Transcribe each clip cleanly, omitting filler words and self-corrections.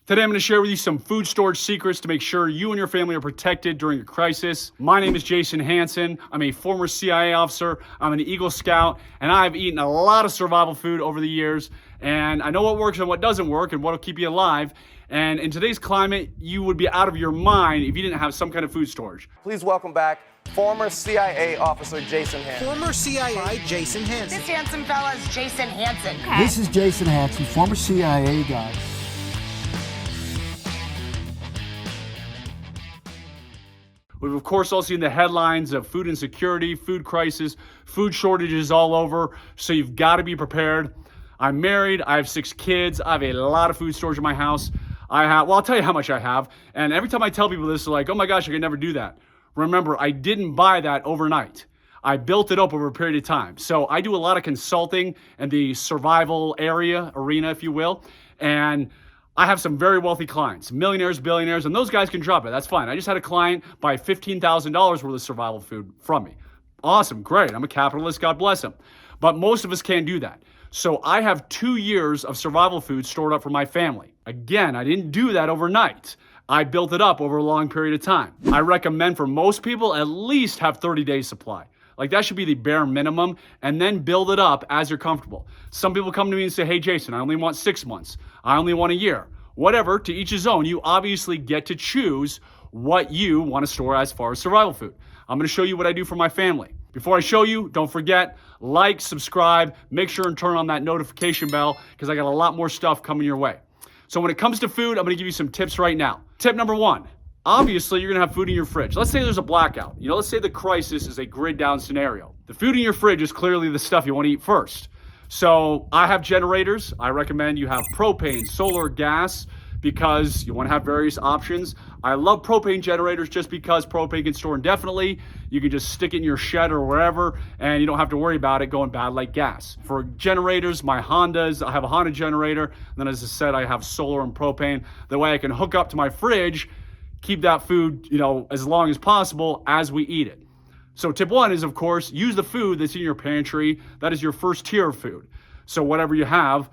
Today I'm going to share with you some food storage secrets to make sure you and your family are protected during a crisis. My name is Jason Hanson. I'm a former CIA officer. I'm an Eagle Scout, and I've eaten a lot of survival food over the years. And I know what works and what doesn't work and what will keep you alive. And in today's climate, you would be out of your mind if you didn't have some kind of food storage. Please welcome back former CIA officer Jason Hanson. Former CIA Jason Hanson. This handsome fella is Jason Hanson. Okay. This is Jason Hanson, former CIA guy. We've of course all seen the headlines of food insecurity, food crisis, food shortages all over, so you've got to be prepared. I'm married, I have 6 kids, I have a lot of food storage in my house. I'll tell you how much I have, and every time I tell people this, they're like, oh my gosh, I could never do that. Remember, I didn't buy that overnight. I built it up over a period of time. So I do a lot of consulting in the survival arena, if you will, and I have some very wealthy clients, millionaires, billionaires, and those guys can drop it. That's fine. I just had a client buy $15,000 worth of survival food from me. Awesome, great. I'm a capitalist, God bless him. But most of us can't do that. So I have 2 years of survival food stored up for my family. Again, I didn't do that overnight. I built it up over a long period of time. I recommend for most people at least have 30 days supply. Like that should be the bare minimum, and then build it up as you're comfortable. Some people come to me and say, hey Jason, I only want 6 months. I only want a year. Whatever, to each his own. You obviously get to choose what you want to store as far as survival food. I'm going to show you what I do for my family. Before I show you, don't forget, like, subscribe, make sure and turn on that notification bell because I got a lot more stuff coming your way. So when it comes to food, I'm going to give you some tips right now. Tip number 1. Obviously, you're gonna have food in your fridge. Let's say there's a blackout. Let's say the crisis is a grid down scenario. The food in your fridge is clearly the stuff you wanna eat first. So I have generators. I recommend you have propane, solar, gas, because you wanna have various options. I love propane generators just because propane can store indefinitely. You can just stick it in your shed or wherever, and you don't have to worry about it going bad like gas. For generators, my Hondas, I have a Honda generator. And then as I said, I have solar and propane. That way I can hook up to my fridge, keep that food, as long as possible as we eat it. So tip 1 is, of course, use the food that's in your pantry. That is your first tier of food. So whatever you have,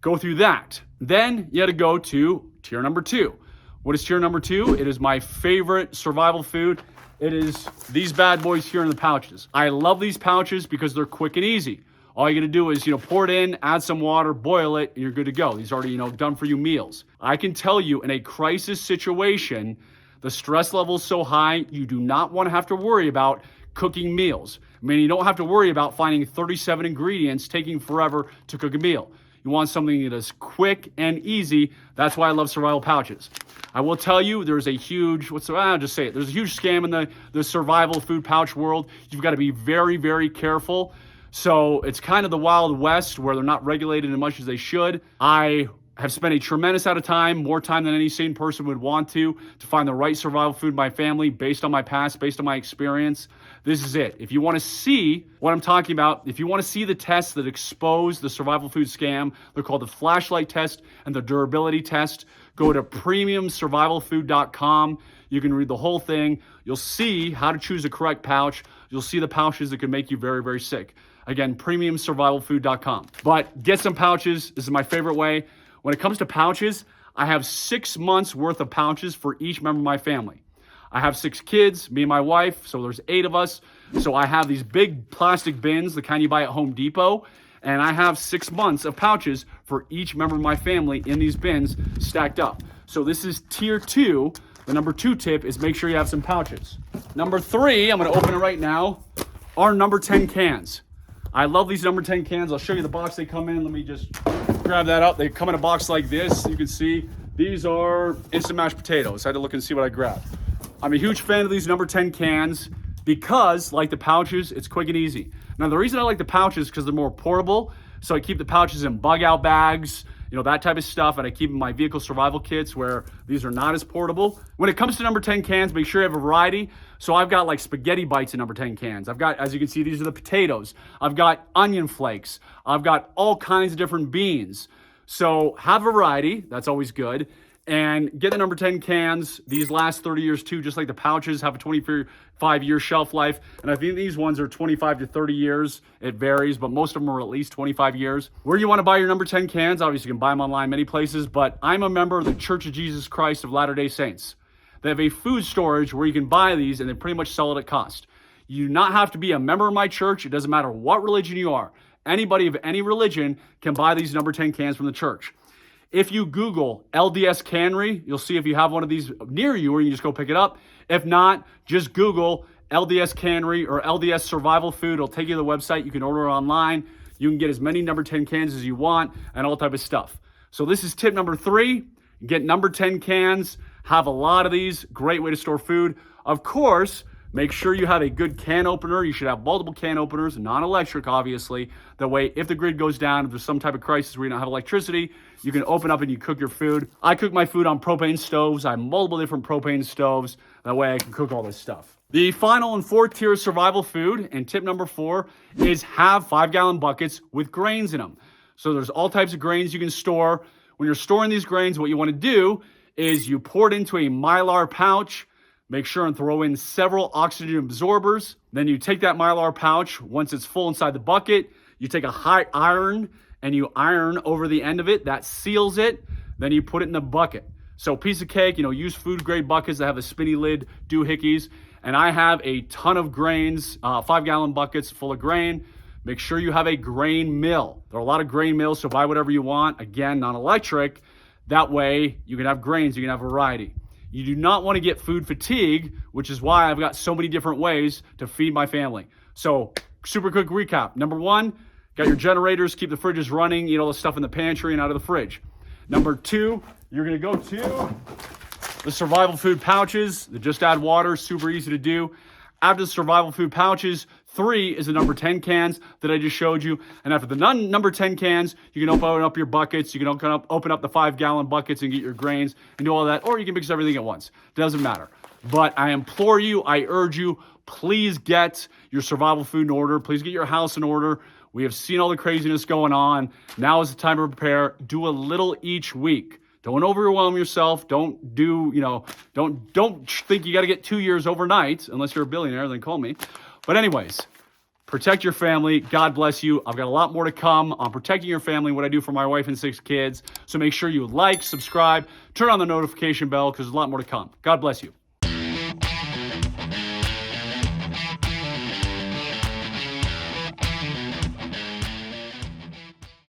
go through that. Then you got to go to tier number 2. What is tier number 2? It is my favorite survival food. It is these bad boys here in the pouches. I love these pouches because they're quick and easy. All you got to do is, pour it in, add some water, boil it, and you're good to go. These are already, done for you meals. I can tell you in a crisis situation, the stress level is so high, you do not want to have to worry about cooking meals. You don't have to worry about finding 37 ingredients taking forever to cook a meal. You want something that is quick and easy. That's why I love survival pouches. I will tell you, there's a huge, I'll just say it. There's a huge scam in the survival food pouch world. You've got to be very, very careful. So it's kind of the Wild West where they're not regulated as much as they should. I have spent a tremendous amount of time, more time than any sane person would want to find the right survival food in my family based on my past, based on my experience. This is it. If you want to see what I'm talking about, if you want to see the tests that expose the survival food scam, they're called the flashlight test and the durability test. Go to premiumsurvivalfood.com. You can read the whole thing. You'll see how to choose the correct pouch. You'll see the pouches that can make you very, very sick. Again, premiumsurvivalfood.com. But get some pouches. This is my favorite way. When it comes to pouches, I have 6 months worth of pouches for each member of my family. I have 6 kids, me and my wife, so there's 8 of us. So I have these big plastic bins, the kind you buy at Home Depot, and I have 6 months of pouches for each member of my family in these bins stacked up. So this is tier 2. The number 2 tip is make sure you have some pouches. Number 3, I'm gonna open it right now, are number 10 cans. I love these number 10 cans. I'll show you the box they come in. Let me just grab that up. They come in a box like this. You can see these are instant mashed potatoes. I had to look and see what I grabbed. I'm a huge fan of these number 10 cans because, like the pouches, it's quick and easy. Now, the reason I like the pouches is because they're more portable. So I keep the pouches in bug out bags, that type of stuff. And I keep in my vehicle survival kits where these are not as portable. When it comes to number 10 cans, make sure you have a variety. So I've got like spaghetti bites in number 10 cans. I've got, as you can see, these are the potatoes. I've got onion flakes. I've got all kinds of different beans. So have a variety. That's always good. And get the number 10 cans. These last 30 years too, just like the pouches have a 25-year shelf life. And I think these ones are 25 to 30 years. It varies, but most of them are at least 25 years. Where you want to buy your number 10 cans, obviously you can buy them online many places, but I'm a member of the Church of Jesus Christ of Latter-day Saints. They have a food storage where you can buy these and they pretty much sell it at cost. You do not have to be a member of my church. It doesn't matter what religion you are. Anybody of any religion can buy these number 10 cans from the church. If you Google LDS Cannery, you'll see if you have one of these near you, or you can just go pick it up. If not, just Google LDS Cannery or LDS Survival Food. It'll take you to the website. You can order it online. You can get as many number 10 cans as you want and all type of stuff. So this is tip number 3. Get number 10 cans. Have a lot of these. Great way to store food. Of course, make sure you have a good can opener. You should have multiple can openers, non-electric, obviously. That way, if the grid goes down, if there's some type of crisis where you don't have electricity, you can open up and you cook your food. I cook my food on propane stoves. I have multiple different propane stoves. That way I can cook all this stuff. The final and 4th tier of survival food, and tip number 4, is have 5-gallon buckets with grains in them. So there's all types of grains you can store. When you're storing these grains, what you want to do is you pour it into a Mylar pouch. Make sure and throw in several oxygen absorbers. Then you take that Mylar pouch. Once it's full inside the bucket, you take a hot iron and you iron over the end of it. That seals it. Then you put it in the bucket. So piece of cake, use food grade buckets that have a spinny lid, doohickeys. And I have a ton of grains, 5-gallon buckets full of grain. Make sure you have a grain mill. There are a lot of grain mills, so buy whatever you want. Again, non-electric. That way you can have grains, you can have variety. You do not want to get food fatigue, which is why I've got so many different ways to feed my family. So, super quick recap. Number 1, got your generators, keep the fridges running, eat all the stuff in the pantry and out of the fridge. Number 2, you're going to go to the survival food pouches that just add water, super easy to do. After the survival food pouches, 3 is the number 10 cans that I just showed you. And after the number 10 cans, you can open up your buckets. You can open up the 5-gallon buckets and get your grains and do all that. Or you can mix everything at once. Doesn't matter. But I implore you, I urge you, please get your survival food in order. Please get your house in order. We have seen all the craziness going on. Now is the time to prepare. Do a little each week. Don't overwhelm yourself. Don't think you got to get 2 years overnight. Unless you're a billionaire, then call me. But anyways, protect your family. God bless you. I've got a lot more to come on protecting your family, what I do for my wife and 6 kids. So make sure you like, subscribe, turn on the notification bell because there's a lot more to come. God bless you.